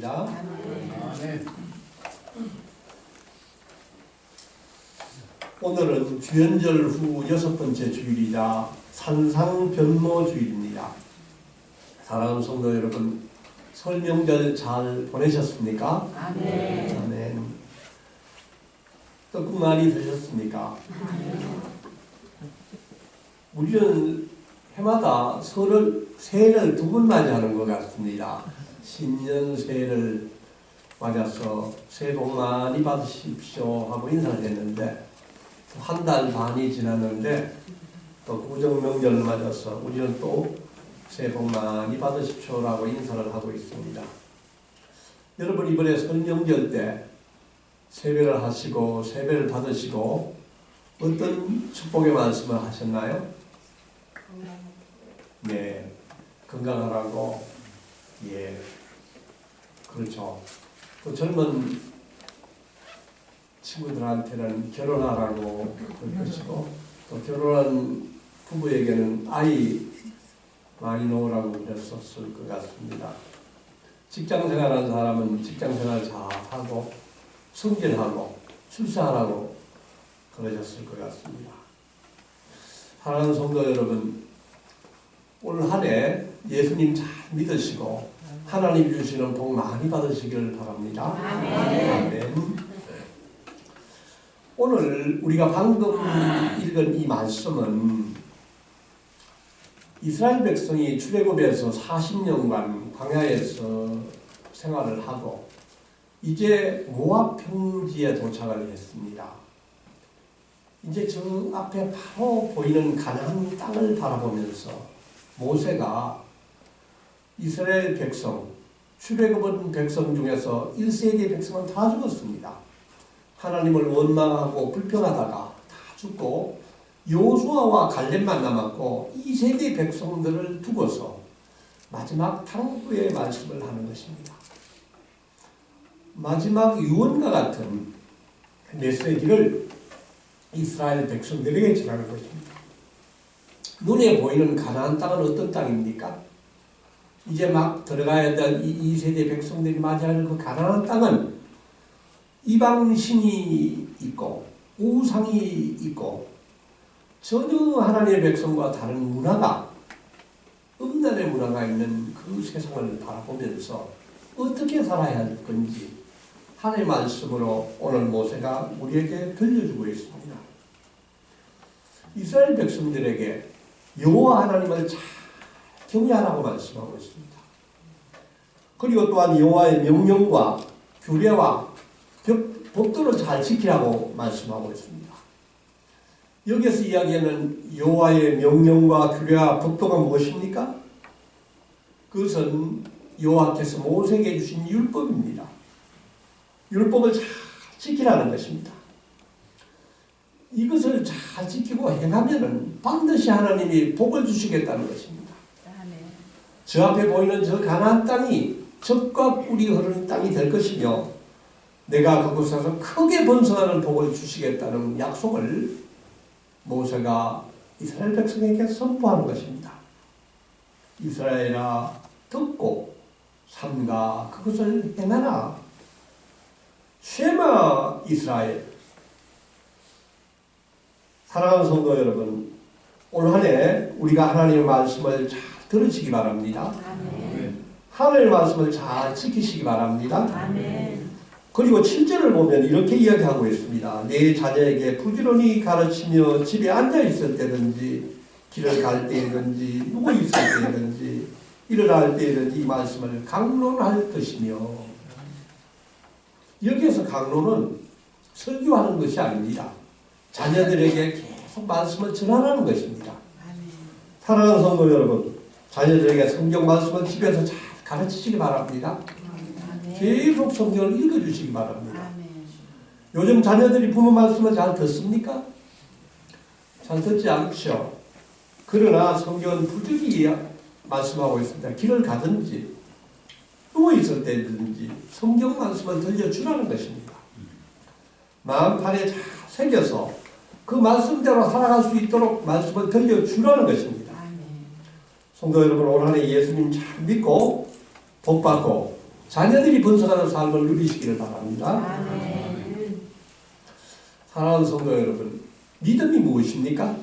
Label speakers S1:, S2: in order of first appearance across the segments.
S1: 축복합니다.
S2: 아멘.
S1: 오늘은 주연절 후 6번째 주일이자 산상변모주일입니다. 사랑하는 성도 여러분, 설 명절 잘 보내셨습니까?
S3: 아멘.
S1: 아멘. 떡국 많이 드셨습니까? 우리는 해마다 새해를 두 번 맞이하는 것 같습니다. 신년 새해를 맞아서 새해 복 많이 받으십시오 하고 인사를 했는데 한 달 반이 지났는데 또 구정명절을 맞아서 우리는 또 새해 복 많이 받으십시오라고 인사를 하고 있습니다. 여러분, 이번에 설명절 때 세배를 하시고 세배를 받으시고 어떤 축복의 말씀을 하셨나요? 네, 건강하라고. 예, 그렇죠. 또 젊은 친구들한테는 결혼하라고 그럴 것이고, 또 결혼한 부부에게는 아이 많이 놓으라고 그랬었을 것 같습니다. 직장생활하는 사람은 직장생활 잘하고 승진하고 출세하라고 그러셨을 것 같습니다. 사랑하는 성도 여러분, 올 한 해 예수님 잘 믿으시고 하나님 주시는 복 많이 받으시기를 바랍니다. 아멘. 오늘 우리가 방금 읽은 이 말씀은 이스라엘 백성이 출애굽에서 40년간 광야에서 생활을 하고 이제 모압 평지에 도착을 했습니다. 이제 저 앞에 바로 보이는 가나안 땅을 바라보면서 모세가 이스라엘 백성, 출애굽한 백성 중에서 1세대 백성은 다 죽었습니다. 하나님을 원망하고 불평하다가 다 죽고 여호수아와 갈렙만 남았고 2세대 백성들을 두고서 마지막 당부의 말씀을 하는 것입니다. 마지막 유언과 같은 메시지를 이스라엘 백성들에게 전하는 것입니다. 눈에 보이는 가나안 땅은 어떤 땅입니까? 이제 막 들어가야 될 이 2세대 백성들이 맞이할 그 가나안 땅은 이방신이 있고 우상이 있고 전혀 하나님의 백성과 다른 문화가, 음란의 문화가 있는 그 세상을 바라보면서 어떻게 살아야 할 건지 하나님의 말씀으로 오늘 모세가 우리에게 들려주고 있습니다. 이스라엘 백성들에게 여호와 하나님을 잘 경외하라고 말씀하고 있습니다. 그리고 또한 여호와의 명령과 규례와 법도를 잘 지키라고 말씀하고 있습니다. 여기서 이야기하는 여호와의 명령과 규례와 법도가 무엇입니까? 그것은 여호와께서 모세에게 주신 율법입니다. 율법을 잘 지키라는 것입니다. 이것을 잘 지키고 행하면 반드시 하나님이 복을 주시겠다는 것입니다. 저 앞에 보이는 저 가나안 땅이 젖과 꿀이 흐르는 땅이 될 것이며 내가 그곳에서 크게 번성하는 복을 주시겠다는 약속을 모세가 이스라엘 백성에게 선포하는 것입니다. 이스라엘아, 듣고 삼가 그것을 행하라. 쉐마 이스라엘. 사랑하는 성도 여러분, 올 한 해 우리가 하나님의 말씀을 잘 들으시기 바랍니다.
S3: 아멘.
S1: 하나님의 말씀을 잘 지키시기 바랍니다.
S3: 아멘.
S1: 그리고 7절을 보면 이렇게 이야기하고 있습니다. 내 자녀에게 부지런히 가르치며 집에 앉아있을 때든지 길을 갈 때든지 누워있을 때든지 일어날 때든지 이 말씀을 강론할 것이며, 여기에서 강론은 설교하는 것이 아닙니다. 자녀들에게 계속 말씀을 전하라는 것입니다. 사랑하는 성도 여러분, 자녀들에게 성경 말씀을 집에서 잘 가르치시기 바랍니다. 계속 성경을 읽어주시기 바랍니다. 요즘 자녀들이 부모 말씀을 잘 듣습니까? 잘 듣지 않죠. 그러나 성경은 부지런히 말씀하고 있습니다. 길을 가든지 누워있을 때든지 성경 말씀을 들려주라는 것입니다. 마음판에 잘 새겨서 그 말씀대로 살아갈 수 있도록 말씀을 들려주라는 것입니다. 성도 여러분, 올 한 해 예수님 잘 믿고 복받고 자녀들이 번성하는 삶을 누리시기를 바랍니다.
S3: 아멘.
S1: 사랑하는 성도 여러분, 믿음이 무엇입니까?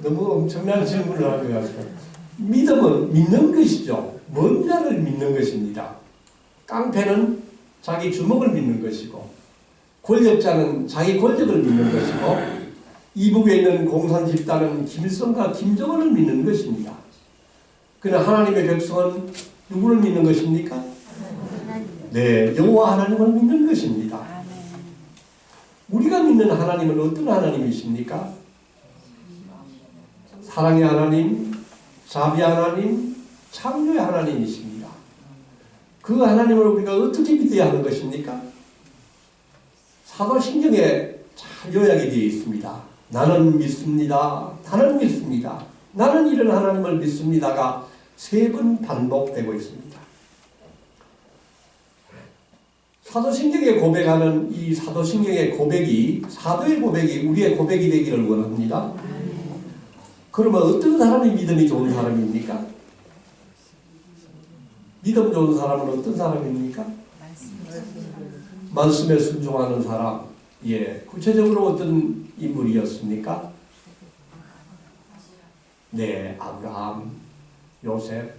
S1: 너무 엄청난 질문을 하는 것 같아요. 믿음은 믿는 것이죠. 뭔가를 믿는 것입니다. 깡패는 자기 주먹을 믿는 것이고, 권력자는 자기 권력을 믿는 것이고, 이북에 있는 공산 집단은 김일성과 김정은을 믿는 것입니다. 그러나 하나님의 백성은 누구를 믿는 것입니까? 네, 여호와 하나님을 믿는 것입니다.
S3: 아멘.
S1: 우리가 믿는 하나님은 어떤 하나님이십니까? 사랑의 하나님, 자비 하나님, 창조의 하나님이십니다. 그 하나님을 우리가 어떻게 믿어야 하는 것입니까? 사도신경에 잘 요약이 되어 있습니다. 나는 믿습니다. 나는 믿습니다. 나는 이런 하나님을 믿습니다가 3번 반복되고 있습니다. 사도신경에 고백하는 이 사도신경의 고백이, 사도의 고백이 우리의 고백이 되기를 원합니다. 그러면 어떤 사람이 믿음이 좋은 사람입니까? 믿음 좋은 사람은 어떤 사람입니까? 말씀에 순종하는 사람. 예, 구체적으로 어떤 인물이었습니까? 네, 아브라함, 요셉,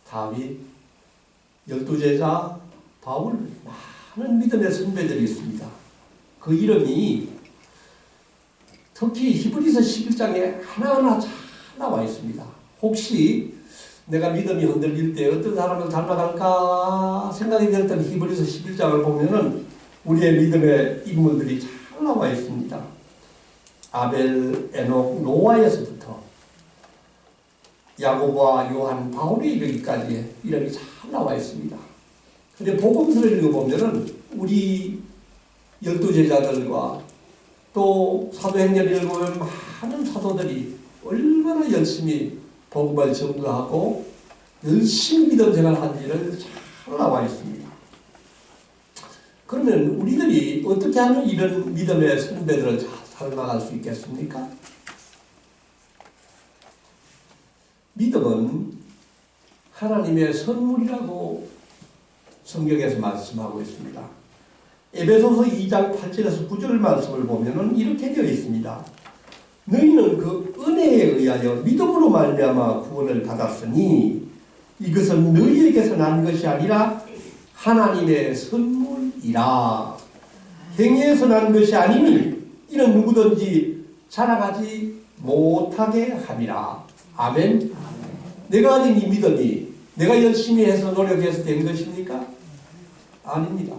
S1: 다윗, 12제자, 바울, 많은 믿음의 선배들이 있습니다. 그 이름이 특히 히브리서 11장에 하나하나 잘 나와 있습니다. 혹시 내가 믿음이 흔들릴 때 어떤 사람을 닮아갈까 생각이 들었던 히브리서 11장을 보면은 우리의 믿음의 인물들이 잘 나와 있습니다. 아벨, 에녹, 노아에서부터 야고보와 요한, 바울에 이르기까지 이름이 잘 나와 있습니다. 근데 복음서를 읽어보면은 우리 12제자들과 또 사도행전을 읽어보면 많은 사도들이 얼마나 열심히 복음을 전도하고 열심히 믿음 생활한지를 잘 나와 있습니다. 그러면 우리들이 어떻게 하면 이런 믿음의 선배들을 잘 살아나갈 수 있겠습니까? 믿음은 하나님의 선물이라고 성경에서 말씀하고 있습니다. 에베소서 2장 8절에서 9절 말씀을 보면은 이렇게 되어 있습니다. 너희는 그 은혜에 의하여 믿음으로 말미암아 구원을 받았으니 이것은 너희에게서 난 것이 아니라 하나님의 선물이라. 행위에서 난 것이 아니니 이는 누구든지 자랑하지 못하게 함이라. 아멘. 내가 가진 이 믿음이 내가 열심히 해서 노력해서 된 것입니까? 아닙니다.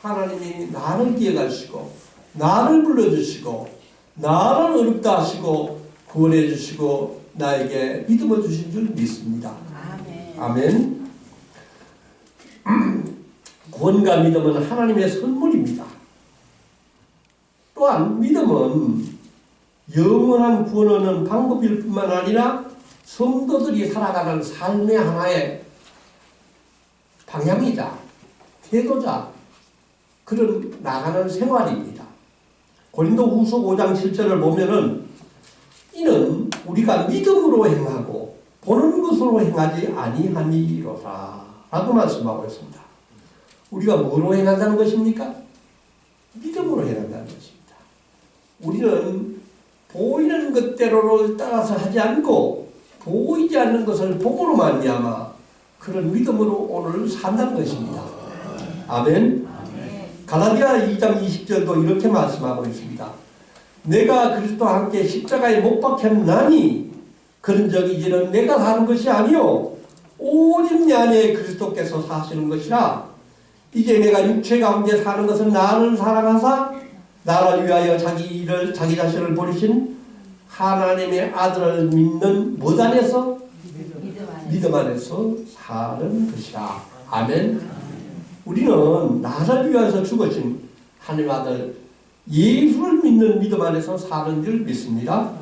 S1: 하나님이 나를 기억하시고 나를 불러주시고 나를 어렵다 하시고 구원해 주시고 나에게 믿음을 주신 줄 믿습니다. 아멘. 구원과 믿음은 하나님의 선물입니다. 또한 믿음은 영원한 구원을 얻는 방법일 뿐만 아니라 성도들이 살아가는 삶의 하나의 방향이자 태도자 그런 나가는 생활입니다. 고린도후서 5장 7절을 보면은 이는 우리가 믿음으로 행하고 보는 것으로 행하지 아니함이로라 라고 말씀하고 있습니다. 우리가 뭐로 행한다는 것입니까? 믿음으로 행한다는 것입니다. 우리는 보이는 것대로를 따라서 하지 않고 보이지 않는 것을 복으로 말미암아 그런 믿음으로 오늘 산다는 것입니다. 아멘. 갈라디아 2장 20절도 이렇게 말씀하고 있습니다. 내가 그리스도와 함께 십자가에 못 박혔나니 그런즉 이제는 내가 사는 것이 아니요 오직 내 안에 그리스도께서 사시는 것이라. 이제 내가 육체 가운데 사는 것은 나를 사랑하사 나를 위하여 자기 자신을 버리신 하나님의 아들을 믿는 못 안에서 믿음 안에서 사는 것이라. 아멘. 우리는 나를 위해서 죽으신 하나님의 아들 예수를 믿는 믿음 안에서 사는 줄 믿습니다.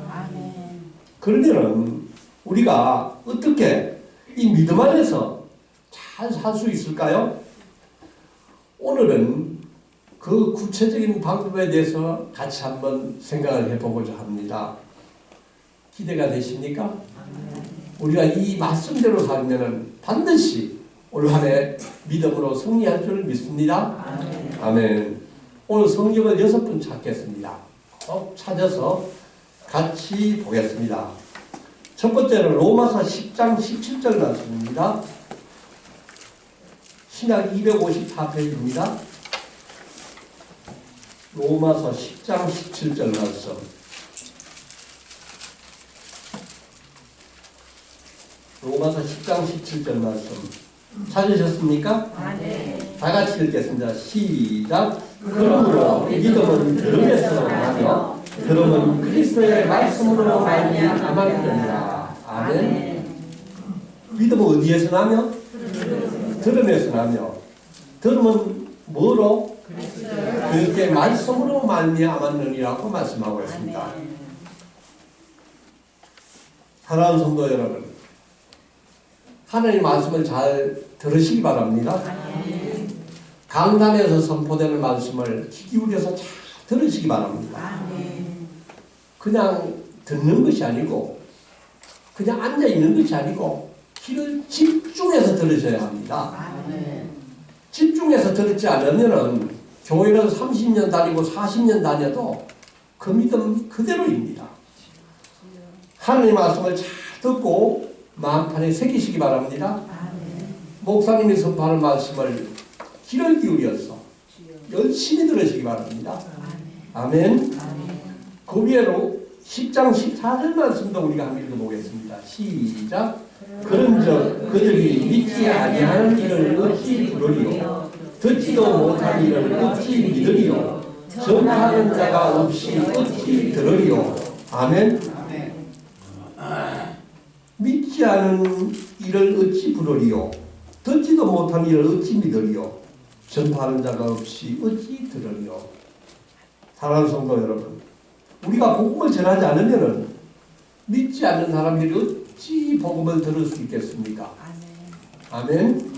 S1: 그러면 우리가 어떻게 이 믿음 안에서 잘 살 수 있을까요? 오늘은 그 구체적인 방법에 대해서 같이 한번 생각을 해보고자 합니다. 기대가 되십니까? 우리가 이 말씀대로 살면은 반드시 올 한 해 믿음으로 승리할 줄 믿습니다. 아멘. 오늘 성경을 6분 찾겠습니다. 꼭 찾아서 같이 보겠습니다. 첫 번째는 로마서 10장 17절 말씀입니다. 신약 254페이지입니다. 로마서 10장 17절 말씀. 로마서 10장 17절 말씀 찾으셨습니까?
S3: 네.
S1: 다 같이 읽겠습니다. 시작. 그러므로 믿음은 들음에서 나며 들음은 그리스도의 말씀으로 말미암았느니라. 아멘. 믿음은 어디에서 나며? 들음에서 나며. 들음은 뭐로? 그리스도의 말씀으로 말미암았느니라고 말씀하고 있습니다. 사랑하는 성도 여러분, 하나님의 말씀을 잘 들으시기 바랍니다. 강단에서 선포되는 말씀을 귀 기울여서 잘 들으시기 바랍니다. 그냥 듣는 것이 아니고 그냥 앉아있는 것이 아니고 귀를 집중해서 들으셔야 합니다. 집중해서 듣지 않으면 교회를 30년 다니고 40년 다녀도 그 믿음 그대로입니다. 하나님의 말씀을 잘 듣고 마음판에 새기시기 바랍니다. 목사님이 선포하는 말씀을 귀를 기울여서 열심히 들으시기 바랍니다. 아멘. 그 위에로 10장 14절 말씀도 우리가 한번 읽어보겠습니다. 시작. 그런즉 그들이 믿지 아니하는 일을 어찌 부르리요 듣지도 못한 일을 어찌 믿으리요 전파하는 자가 없이 어찌 들으리요. 아멘. 믿지 않은 일을 어찌 부르리요 듣지도 못한 일을 어찌 믿으리요 전파하는 자가 없이 어찌 들으리요. 사랑하는 성도 여러분, 우리가 복음을 전하지 않으면 믿지 않는 사람들이 어찌 복음을 들을 수 있겠습니까? 아멘.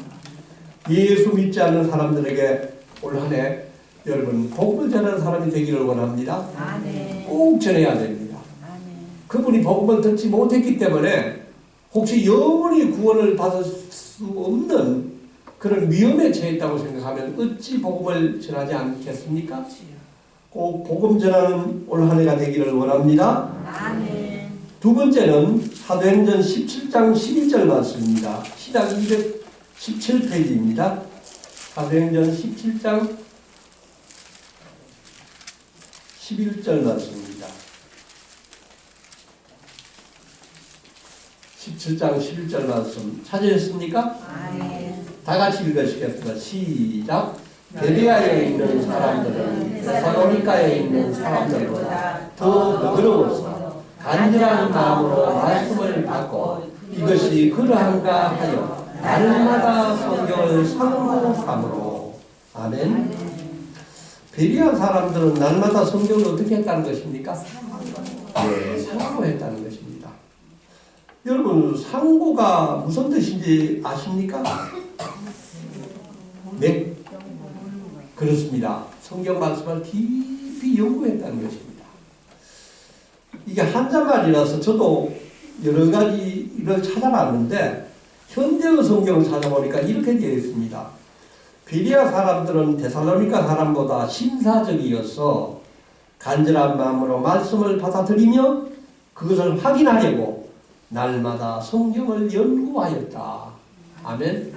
S1: 예수 믿지 않는 사람들에게 올 한 해 여러분 복음을 전하는 사람이 되기를 원합니다. 꼭 전해야 됩니다. 그분이 복음을 듣지 못했기 때문에 혹시 영원히 구원을 받을 수 없는 그런 위험에 처했다고 생각하면 어찌 복음을 전하지 않겠습니까? 꼭 복음 전하는 올 한 해가 되기를 원합니다. 두 번째는 사도행전 17장 11절 말씀입니다. 시작 217페이지입니다. 사도행전 17장 11절 말씀입니다. 17장 11절 말씀 찾으셨습니까? 다 같이 읽으시겠습니다. 시작. 베레아에 있는 사람들은 데살로니가에 있는 사람들보다 더 너그러워서 간절한 마음으로 말씀을 받고 이것이 그러한가 하여 날마다 성경을 상고함으로. 아멘. 베레아 사람들은 날마다 성경을 어떻게 했다는 것입니까? 네, 상고했다는 것입니다. 여러분, 상고가 무슨 뜻인지 아십니까? 네, 그렇습니다. 성경 말씀을 깊이 연구했다는 것입니다. 이게 한자말이라서 저도 여러 가지를 찾아봤는데 현대어 성경을 찾아보니까 이렇게 되어 있습니다. 베레아 사람들은 데살로니가 사람보다 신사적이어서 간절한 마음으로 말씀을 받아들이며 그것을 확인하려고 날마다 성경을 연구하였다. 아멘.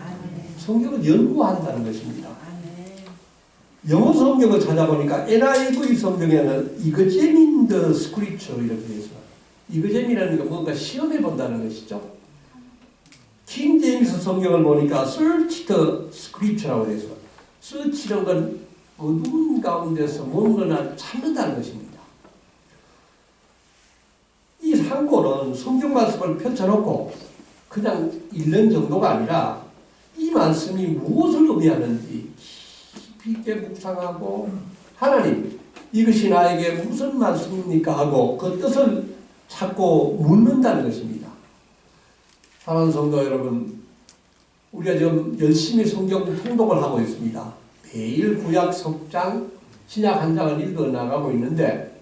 S1: 성경을 연구한다는 것입니다. 영어 성경을 찾아보니까 NIV 성경에는 examine the scripture 이렇게 되어 있어요. examine이라는 게 뭔가 시험해 본다는 것이죠. 킹 제임스 성경을 보니까 search the scripture라고 되어 있어요. search라는 건 어두운 가운데서 뭔가를 찾는다는 것입니다. 이 상고는 성경 말씀을 펼쳐놓고 그냥 읽는 정도가 아니라 이 말씀이 무엇을 의미하는지 깊이 있게 묵상하고 하나님 이것이 나에게 무슨 말씀입니까 하고 그 뜻을 찾고 묻는다는 것입니다. 사랑하는 성도 여러분, 우리가 지금 열심히 성경 통독을 하고 있습니다. 매일 구약 석장, 신약 한 장을 읽어 나가고 있는데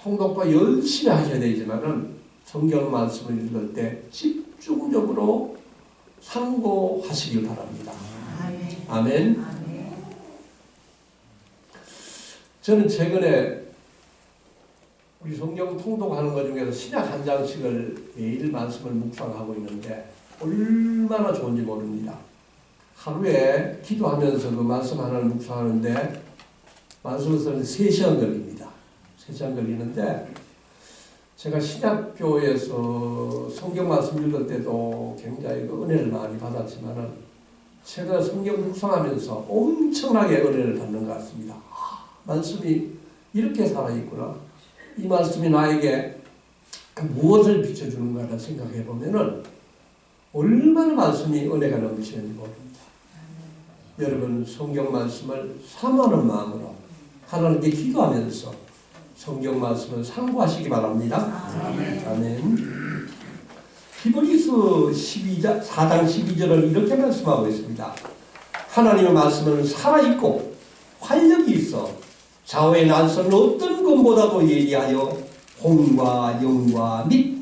S1: 통독도 열심히 하셔야 되지만은 성경 말씀을 읽을 때 집중적으로 상고하시길 바랍니다. 아멘. 저는 최근에 우리 성경 통독하는 것 중에서 신약 한 장씩을 매일 말씀을 묵상하고 있는데 얼마나 좋은지 모릅니다. 하루에 기도하면서 그 말씀 하나를 묵상하는데 말씀을 쓰는데 3시간 걸립니다. 3시간 걸리는데 제가 신약교에서 성경 말씀 읽을 때도 굉장히 그 은혜를 많이 받았지만은 제가 성경 묵상하면서 엄청나게 은혜를 받는 것 같습니다. 말씀이 이렇게 살아있구나. 이 말씀이 나에게 무엇을 비춰주는가를 생각해 보면은 얼마나 말씀이 은혜가 넘치는지 모릅니다. 여러분 성경 말씀을 사모하는 마음으로 하나님께 기도하면서 성경 말씀을 상고하시기 바랍니다. 아멘. 히브리서 4장 12절은 이렇게 말씀하고 있습니다. 하나님의 말씀은 살아있고 활력이 있어 좌우의 난선 어떤 것보다도 예리하여 혼과 영과 및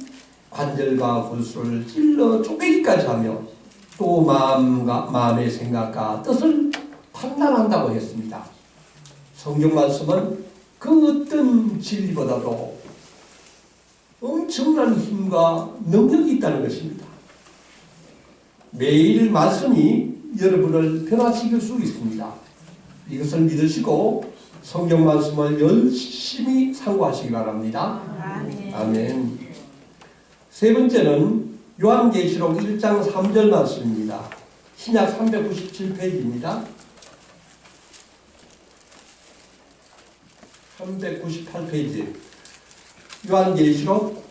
S1: 관절과 골수를 찔러 쪼개기까지 하며 또 마음의 생각과 뜻을 판단한다고 했습니다. 성경 말씀은 그 어떤 진리보다도 엄청난 힘과 능력이 있다는 것입니다. 매일 말씀이 여러분을 변화시킬 수 있습니다. 이것을 믿으시고 성경 말씀을 열심히 상고하시기 바랍니다. 아멘. 세 번째는 요한계시록 1장 3절 말씀입니다. 신약 397페이지입니다. 398페이지 요한계시록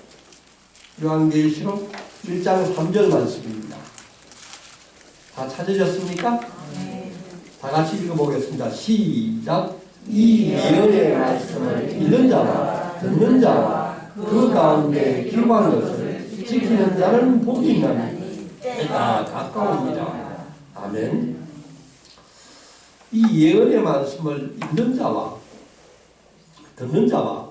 S1: 1장 3절 말씀입니다. 다 찾으셨습니까? 다 같이 읽어보겠습니다. 시작. 이 예언의 말씀을 읽는 자와 듣는 자와 그 가운데 기록한 것을 지키는 자는 복이 있나니 때가 가까웁니다. 아멘. 이 예언의 말씀을 읽는 자와 듣는 자와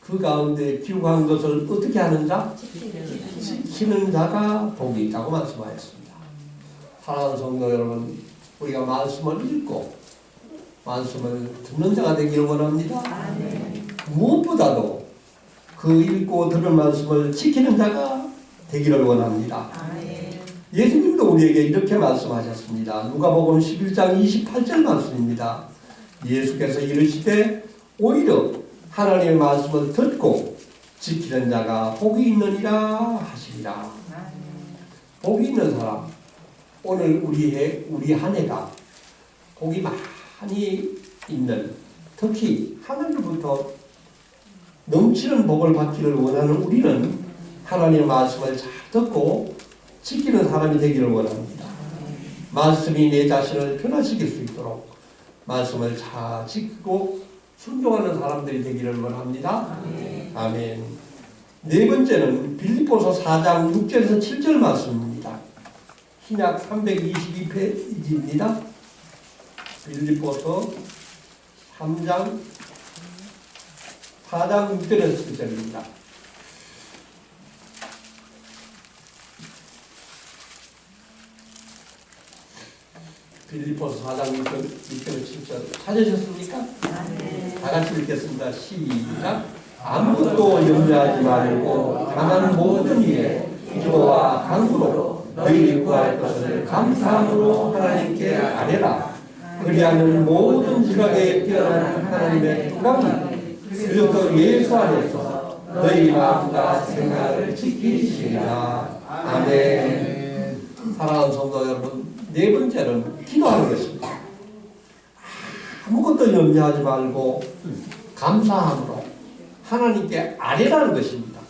S1: 그 가운데 기록한 것을 어떻게 하는 자? 지키는 자가 복이 있다고 말씀하였습니다. 사랑하는 성도 여러분, 우리가 말씀을 읽고 말씀을 듣는 자가 되기를 원합니다. 무엇보다도 그 읽고 들은 말씀을 지키는 자가 되기를 원합니다. 예수님도 우리에게 이렇게 말씀하셨습니다. 누가복음 11장 28절 말씀입니다. 예수께서 이르시되 오히려 하나님의 말씀을 듣고 지키는 자가 복이 있느니라 하시리라. 복이 있는 사람, 오늘 우리 한 해가 복이 많이 있는, 특히 하늘로부터 넘치는 복을 받기를 원하는 우리는 하나님의 말씀을 잘 듣고 지키는 사람이 되기를 원합니다. 말씀이 내 자신을 변화시킬 수 있도록 말씀을 잘 지키고 순종하는 사람들이 되기를 원합니다. 아멘. 네 번째는 빌립보서 4장 6절에서 7절 말씀입니다. 신약 322페이지입니다. 빌립보서 4장 6절에서 7절입니다. 빌립보서 4장 6절에서 7절 찾으셨습니까? 다 같이 읽겠습니다. 시작. 아무것도 염려하지 말고 다만 모든 일에 기도와 간구로 너희를 구할 것을 감사함으로 하나님께 아뢰라. 그리하면 모든 지각에 뛰어난 하나님의 평강이 그리스도 예수 안에서 너희 마음과 생각을 지키시리라. 아멘. 사랑하는 성도 여러분, 네 번째는 기도하는 것입니다. 아무것도 염려하지 말고 감사함으로 하나님께 아뢰라는 것입니다.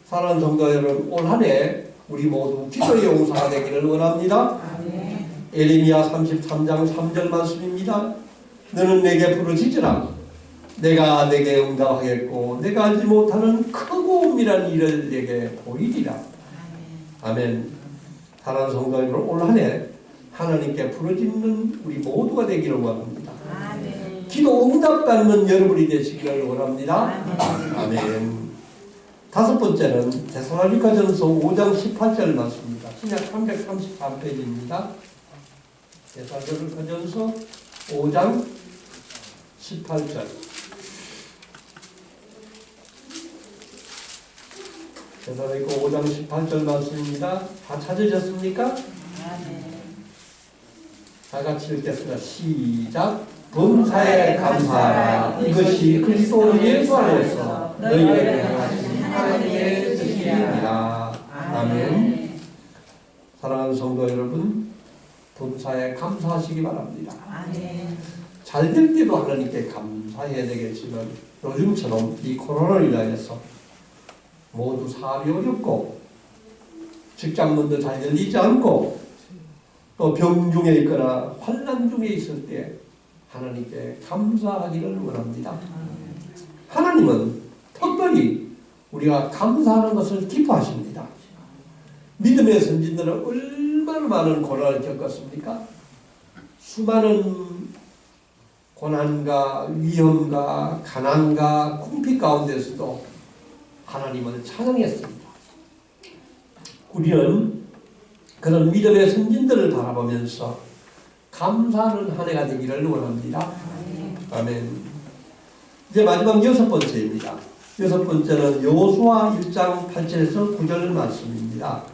S1: 사랑하는 성도 여러분, 올 한 해 우리 모두 기도의 용사가 되기를 원합니다. 에레미야 33장 3절 말씀입니다. 너는 내게 부르짖으라. 내가 내게 응답하겠고 내가 알지 못하는 크고 은밀한 일을 내게 보이리라. 아멘. 사랑하는 성도 여러분, 올 한 해 하나님께 부르짖는 우리 모두가 되기를 원합니다. 기도 응답받는 여러분이 되시기를 원합니다. 아멘. 다섯 번째는 데살로니가전서 5장 18절 말씀입니다. 신약 333페이지입니다. 데살로니가전서 5장 18절. 데살로니가 5장 18절 말씀입니다. 다 찾으셨습니까? 다 같이 읽겠습니다. 시작. 범사에 감사하라. 이것이 그리스도 예수 안에서 너희에게 행하신 하나님의 뜻이니라. 아멘. 사랑하는 성도 여러분, 범사에 감사하시기 바랍니다. 잘 될 때도 하나님께 감사해야 되겠지만 요즘처럼 이 코로나로 인하여서 모두 사업이 어렵고 직장문도 잘 열리지 않고 또 병중에 있거나 환난 중에 있을 때 하나님께 감사하기를 원합니다. 하나님은 특별히 우리가 감사하는 것을 기뻐하십니다. 믿음의 선진들은 얼마나 많은 고난을 겪었습니까? 수많은 고난과 위험과 가난과 궁핍 가운데서도 하나님을 찬양했습니다. 우리는 그런 믿음의 선진들을 바라보면서 감사하는 한 해가 되기를 원합니다. 아멘. 이제 마지막 여섯 번째입니다. 여섯 번째는 여호수아 1장 8절에서 9절 말씀입니다.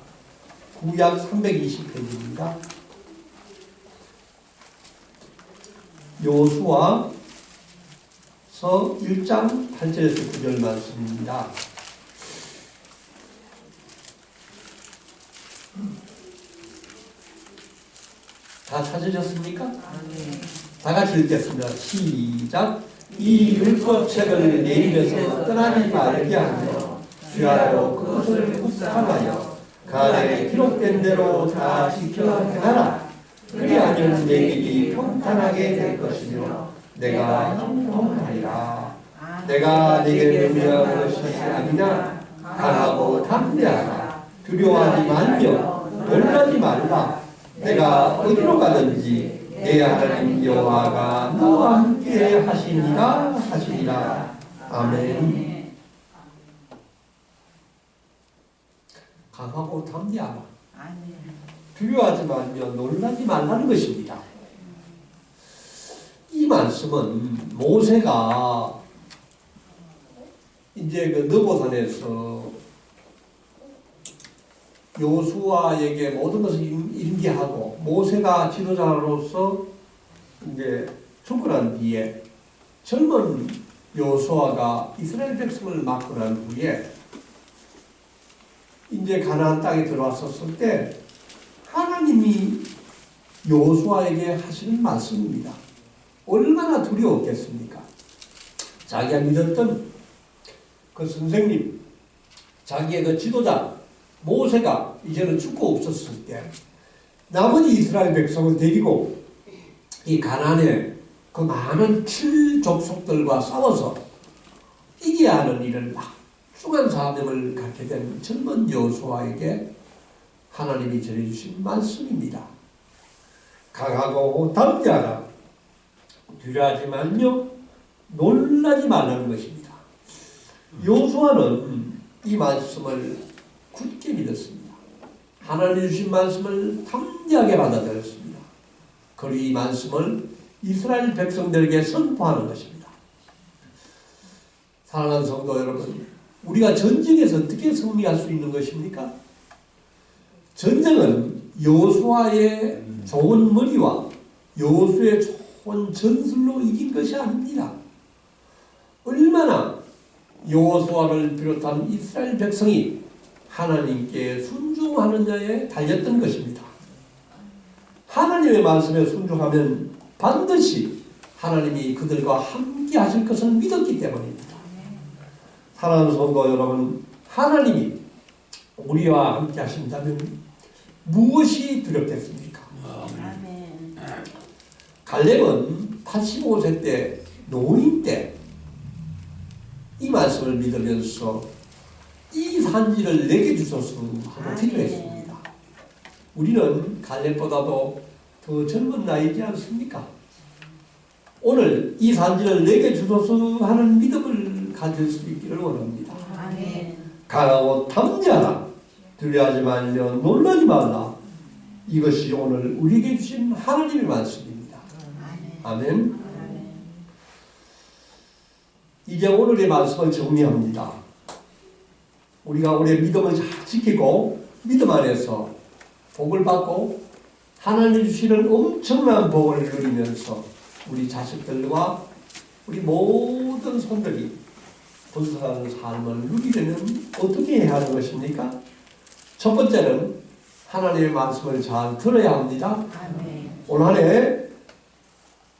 S1: 구약 320페이지입니다. 여호수아서 1장 8절에서 9절 말씀입니다. 다 찾으셨습니까? 다 같이 읽겠습니다. 시작. 이 율법책을 내 입에서 떠나지 말게 하며 주야로 그것을 묵상하여 그 안에 기록된 대로 다 지켜 행하라. 그리하면 내 길이 평탄하게 될 것이며 내가 형통하리라. 내가 내게 명령한 것이 아니냐. 강하고 담대하라. 두려워하지 말며 놀라지 말라. 내가 어디로 가든지 내 하나님 여호와가 너와 함께 하시니라. 아멘. 강하고 담대하라. 두려워하지 말며 놀라지 말라는 것입니다. 이 말씀은 모세가 이제 그 느보산에서 여호수아에게 모든 것을 인계하고 모세가 지도자로서 이제 죽고 난 뒤에 젊은 여호수아가 이스라엘 백성을 맡고 난 후에 이제 가나안 땅에 들어왔었을 때 하나님이 여호수아에게 하시는 말씀입니다. 얼마나 두려웠겠습니까? 자기가 믿었던 그 선생님, 자기의 그 지도자 모세가 이제는 죽고 없었을 때 나머지 이스라엘 백성을 데리고 이 가나안의 그 많은 칠족속들과 싸워서 이겨야 하는 일을 막중한 사명을 갖게 된 젊은 여호수아에게 하나님이 전해주신 말씀입니다. 강하고 담대하라. 두려워하지 말며 놀라지 말라는 것입니다. 여호수아는 이 말씀을 굳게 믿었습니다. 하나님 주신 말씀을 담대하게 받아들였습니다. 그리고 이 말씀을 이스라엘 백성들에게 선포하는 것입니다. 사랑하는 성도 여러분, 우리가 전쟁에서 어떻게 승리할 수 있는 것입니까? 전쟁은 여호수아의 좋은 머리와 여호수아의 좋은 전술로 이긴 것이 아닙니다. 얼마나 여호수아를 비롯한 이스라엘 백성이 하나님께 순종하느냐에 달렸던 것입니다. 하나님의 말씀에 순종하면 반드시 하나님이 그들과 함께 하실 것을 믿었기 때문입니다. 사랑하는 성도 여러분, 하나님이 우리와 함께 하신다면 무엇이 두렵겠습니까? 갈렙은 85세 때 노인 때 이 말씀을 믿으면서 이 산지를 내게 주소서 하고 기도했습니다. 우리는 갈렙보다도 더 젊은 나이지 않습니까? 오늘 이 산지를 내게 주소서 하는 믿음을 가질 수 있기를 원합니다. 강하고 담대하라. 두려워하지 말며 놀라지 말라. 이것이 오늘 우리에게 주신 하나님의 말씀입니다. 아멘. 이제 오늘의 말씀을 정리합니다. 우리가 우리의 믿음을 잘 지키고 믿음 안에서 복을 받고 하나님이 주시는 엄청난 복을 누리면서 우리 자식들과 우리 모든 손들이 번성하는 삶을 누리려면 어떻게 해야 하는 것입니까? 첫 번째는 하나님의 말씀을 잘 들어야 합니다. 올 한 해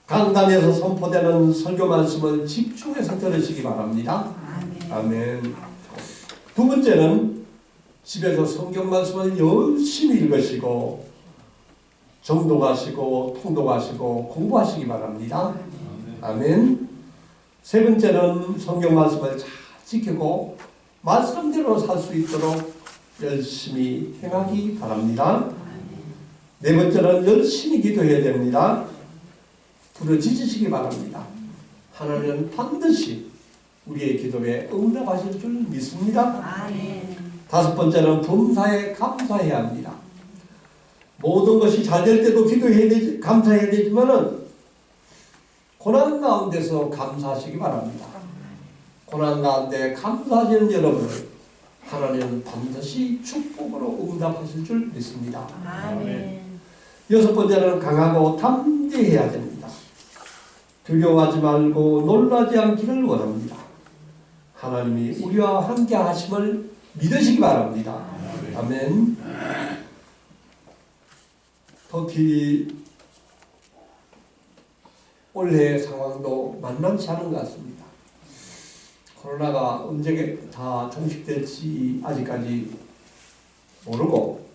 S1: 강단에서 선포되는 설교 말씀을 집중해서 들으시기 바랍니다. 아멘. 두 번째는 집에서 성경 말씀을 열심히 읽으시고 정독하시고 통독하시고 공부하시기 바랍니다. 아멘. 세 번째는 성경 말씀을 잘 지키고 말씀대로 살 수 있도록 열심히 행하기 바랍니다. 네 번째는 열심히 기도해야 됩니다. 부르짖으시기 바랍니다. 하나님은 반드시 우리의 기도에 응답하실 줄 믿습니다. 다섯 번째는 범사에 감사해야 합니다. 모든 것이 잘 될 때도 기도해야 되지, 감사해야 되지만은 고난 가운데서 감사하시기 바랍니다. 고난 가운데 감사하시는 여러분을 하나님은 반드시 축복으로 응답하실 줄 믿습니다. 여섯 번째는 강하고 담대해야 됩니다. 두려워하지 말고 놀라지 않기를 원합니다. 하나님이 우리와 함께 하심을 믿으시기 바랍니다. 아멘. 특히 올해 상황도 만만치 않은 것 같습니다. 코로나가 언제 다 종식될지 아직까지 모르고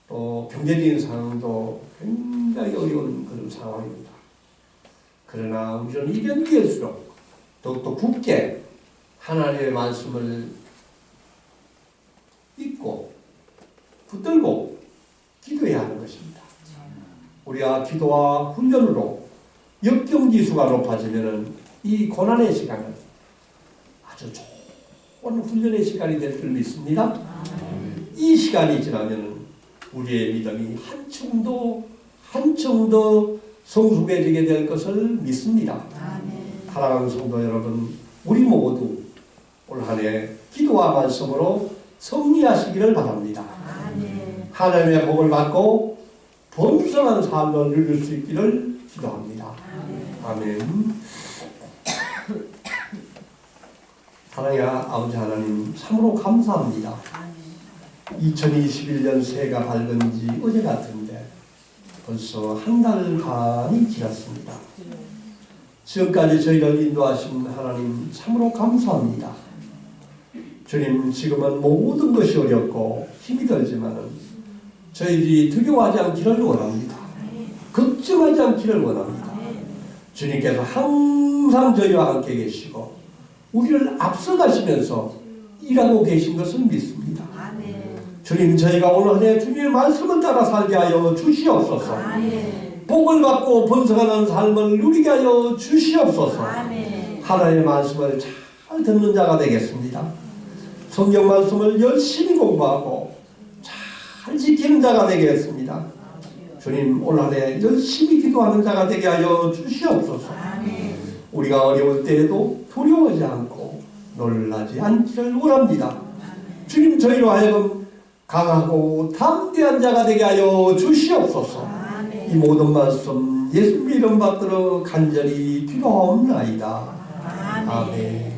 S1: 또 경제적인 상황도 굉장히 어려운 그런 상황입니다. 그러나 우리는 이변기일수록 더욱더 굳게 하나님의 말씀을 믿고 붙들고 기도해야 하는 것입니다. 우리가 기도와 훈련으로 역경지수가 높아지면 이 고난의 시간은 아주 좋은 훈련의 시간이 될 줄 믿습니다. 이 시간이 지나면 우리의 믿음이 한층 더 성숙해지게 될 것을 믿습니다. 사랑하는 성도 여러분, 우리 모두 올 한 해 기도와 말씀으로 승리하시기를 바랍니다. 하나님의 복을 받고 번성한 삶을 누릴 수 있기를 기도합니다. 아멘. 사랑의 아버지 하나님, 참으로 감사합니다. 2021년 새해가 밝은 지 어제 같은데 벌써 한 달간이 지났습니다. 지금까지 저희를 인도하신 하나님 참으로 감사합니다. 주님, 지금은 모든 것이 어렵고 힘이 들지만 저희들이 두려워하지 않기를 원합니다. 걱정하지 않기를 원합니다. 주님께서 항상 저희와 함께 계시고 우리를 앞서가시면서 일하고 계신 것을 믿습니다. 주님, 저희가 오늘 한 해 주님의 말씀을 따라 살게 하여 주시옵소서. 복을 받고 번성하는 삶을 누리게 하여 주시옵소서. 하나님의 말씀을 잘 듣는 자가 되겠습니다. 성경 말씀을 열심히 공부하고 잘 지키는 자가 되겠습니다. 주님, 올 한 해 열심히 기도하는 자가 되게 하여 주시옵소서. 우리가 어려울 때에도 두려워하지 않고 놀라지 않기를 원합니다. 주님, 저희로 하여금 강하고 담대한 자가 되게 하여 주시옵소서. 이 모든 말씀 예수님 이름 받들어 간절히 기도하옵나이다. 아멘.